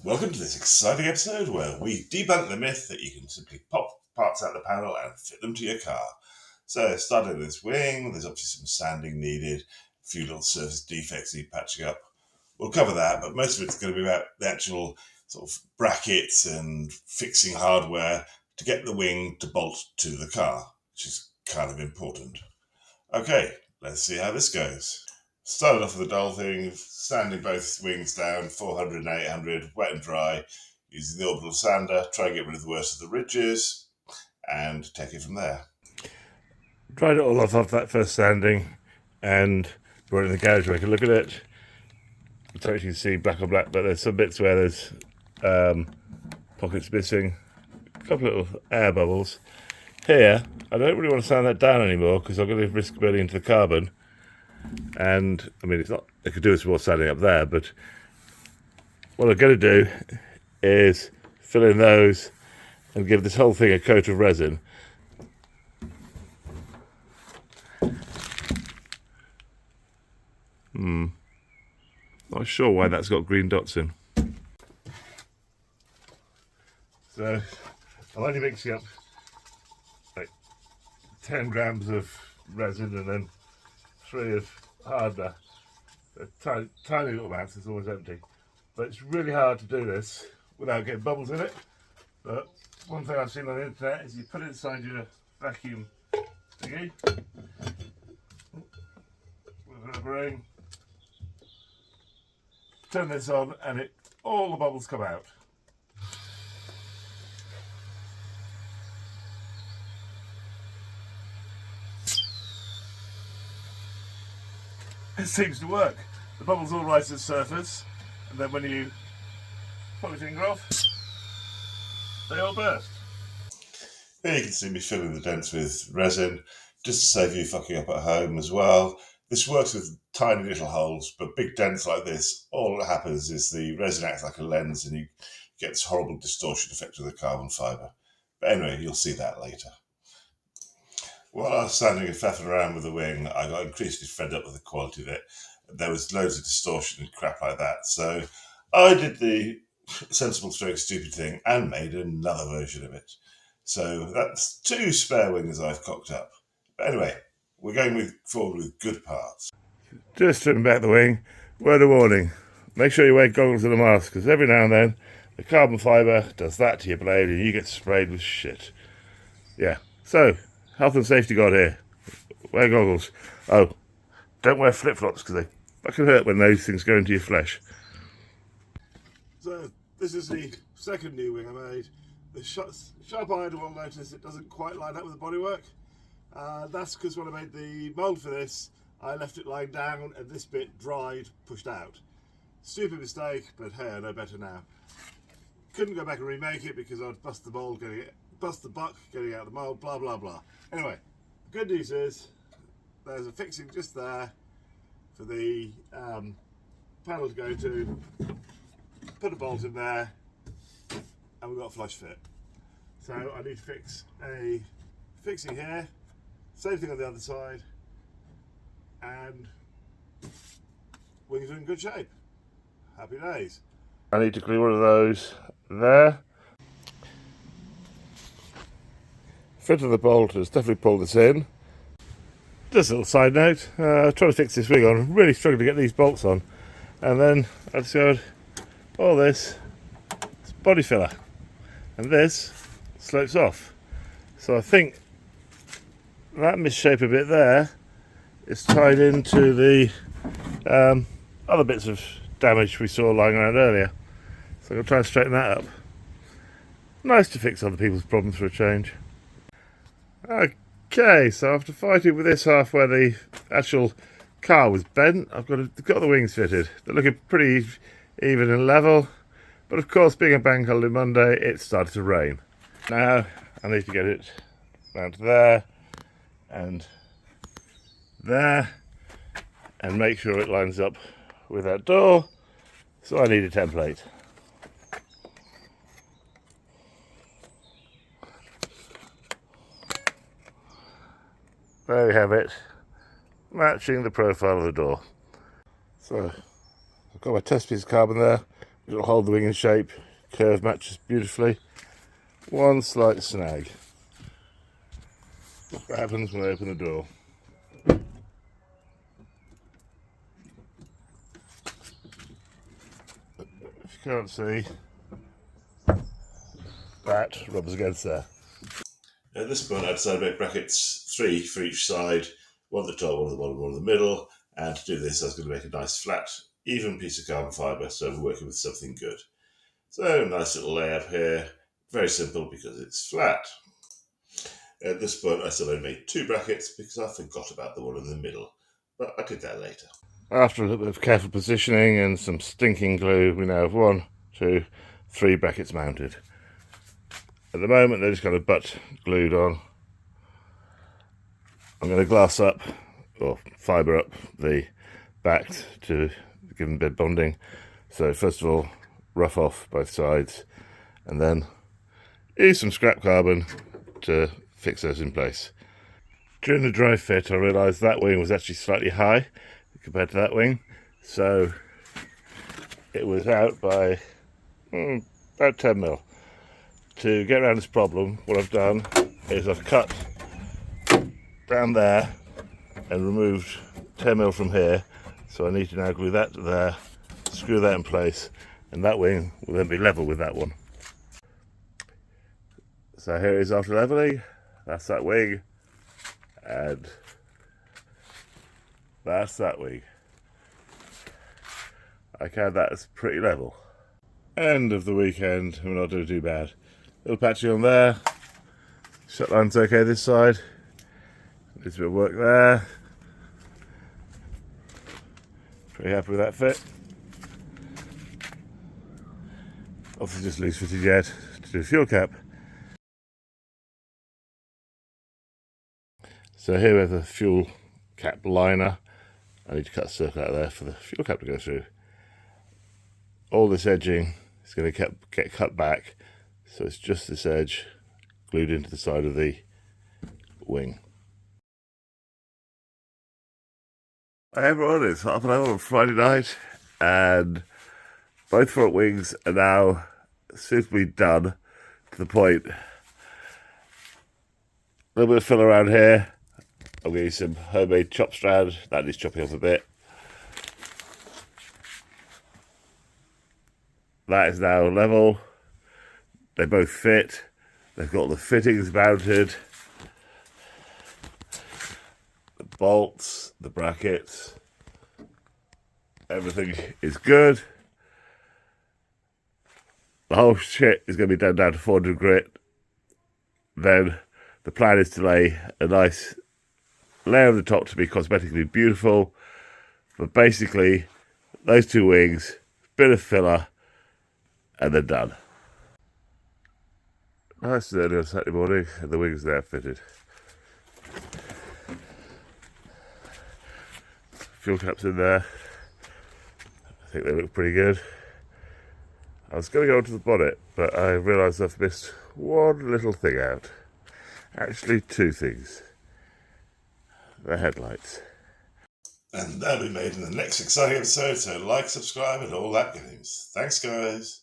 Welcome to this exciting episode where we debunk the myth that you can simply pop parts out of the panel and fit them to your car. So, starting with this wing, there's obviously some sanding needed, a few little surface defects need patching up. We'll cover that, but most of it's going to be about the actual sort of brackets and fixing hardware to get the wing to bolt to the car, which is kind of important. Okay, let's see how this goes. Started off with the dull thing, sanding both wings down, 400 and 800, wet and dry, using the orbital sander, try and get rid of the worst of the ridges, and take it from there. Dried it all off that first sanding and brought it in the garage where I could look at it. So you can see black on black, but there's some bits where there's pockets missing, a couple of little air bubbles. Here, I don't really want to sand that down anymore because I'm going to risk burning into the carbon. And I mean, it's not, I could do with some more sanding up there, but what I'm going to do is fill in those and give this whole thing a coat of resin. Not sure why that's got green dots in. So I'm only mixing up like 10 grams of resin and then 3 of hardener. Tiny little amounts, it's always empty. But it's really hard to do this without getting bubbles in it. But one thing I've seen on the internet is you put it inside your vacuum thingy with a ring. Turn this on and all the bubbles come out. It seems to work. The bubbles all rise to the surface, and then when you pull your finger off, they all burst. Here you can see me filling the dents with resin, just to save you fucking up at home as well. This works with tiny little holes, but big dents like this, all that happens is the resin acts like a lens and you get this horrible distortion effect with the carbon fibre. But anyway, you'll see that later. While I was standing and faffing around with the wing, I got increasingly fed up with the quality of it. There was loads of distortion and crap like that, so I did the sensible stroke stupid thing and made another version of it. So that's 2 spare wings I've cocked up. But anyway, we're going forward with good parts. Just stripping back the wing, word of warning, make sure you wear goggles and a mask, because every now and then the carbon fibre does that to your blade and you get sprayed with shit. Yeah, so health and safety guard here, wear goggles. Oh, don't wear flip-flops because they fucking hurt when those things go into your flesh. So this is the second new wing I made. The sharp-eyed will notice it doesn't quite line up with the bodywork. That's because when I made the mould for this, I left it lying down and this bit dried, pushed out. Stupid mistake, but hey, I know better now. Couldn't go back and remake it because I'd bust the buck getting out of the mould, blah blah blah. Anyway, good news is there's a fixing just there for the panel to go to. Put a bolt in there and we've got a flush fit. So I need to fix a fixing here, same thing on the other side, and wings are in good shape. Happy days. I need to glue one of those there. Fit of the bolt has definitely pulled this in. Just a little side note, trying to fix this wing on, really struggling to get these bolts on, and then I discovered all this is body filler and this slopes off. So I think that misshape a bit there is tied into the other bits of damage we saw lying around earlier. So I'm going to try and straighten that up. Nice to fix other people's problems for a change. Okay, so after fighting with this half where the actual car was bent, I've got the wings fitted. They're looking pretty even and level, but of course being a bank holiday Monday, it started to rain. Now I need to get it round to there and make sure it lines up with that door, so I need a template. There we have it, matching the profile of the door. So I've got my test piece of carbon there, It'll hold the wing in shape, curve matches beautifully. One slight snag. Look what happens when I open the door. If you can't see, that rubs against there. At this point, I decided to make brackets 3 for each side, one at the top, one at the bottom, one in the middle. And to do this, I was going to make a nice flat, even piece of carbon fibre, so we're working with something good. So, nice little layout here. Very simple because it's flat. At this point, I still only made 2 brackets because I forgot about the one in the middle, but I did that later. After a little bit of careful positioning and some stinking glue, we now have 1, 2, 3 brackets mounted. At the moment, they're just got a butt glued on. I'm going to glass up, or fibre up, the back to give them bed bonding. So first of all, rough off both sides, and then use some scrap carbon to fix those in place. During the dry fit, I realised that wing was actually slightly high compared to that wing, so it was out by about 10 mil. To get around this problem, what I've done is I've cut down there and removed 10 mil from here, so I need to now glue that to there, screw that in place, and that wing will then be level with that one. So here it is after levelling. That's that wing, and that's that wing. I count that as pretty level. End of the weekend, we're not doing too bad. Little patchy on there, shut line's okay this side, needs a bit of work there. Pretty happy with that fit. Obviously just loose fitted yet to do fuel cap. So here we have the fuel cap liner. I need to cut a circle out of there for the fuel cap to go through. All this edging is going to get cut back, so it's just this edge glued into the side of the wing. Hey everyone, it's 1:30 on Friday night, and both front wings are now suitably done to the point. A little bit of fill around here. I'm going to use some homemade chop strand. That needs chopping off a bit. That is now level. They both fit. They've got the fittings mounted. The bolts, the brackets. Everything is good. The whole shit is going to be done down to 400 grit. Then the plan is to lay a nice layer on the top to be cosmetically beautiful. But basically, those 2 wings, bit of filler, and they're done. Nice and early on Saturday morning, and the wings are now fitted. Fuel caps in there. I think they look pretty good. I was going to go onto the bonnet, but I realised I've missed one little thing out. Actually, 2 things. The headlights. And that'll be made in the next exciting episode, so like, subscribe, and all that games. Thanks, guys.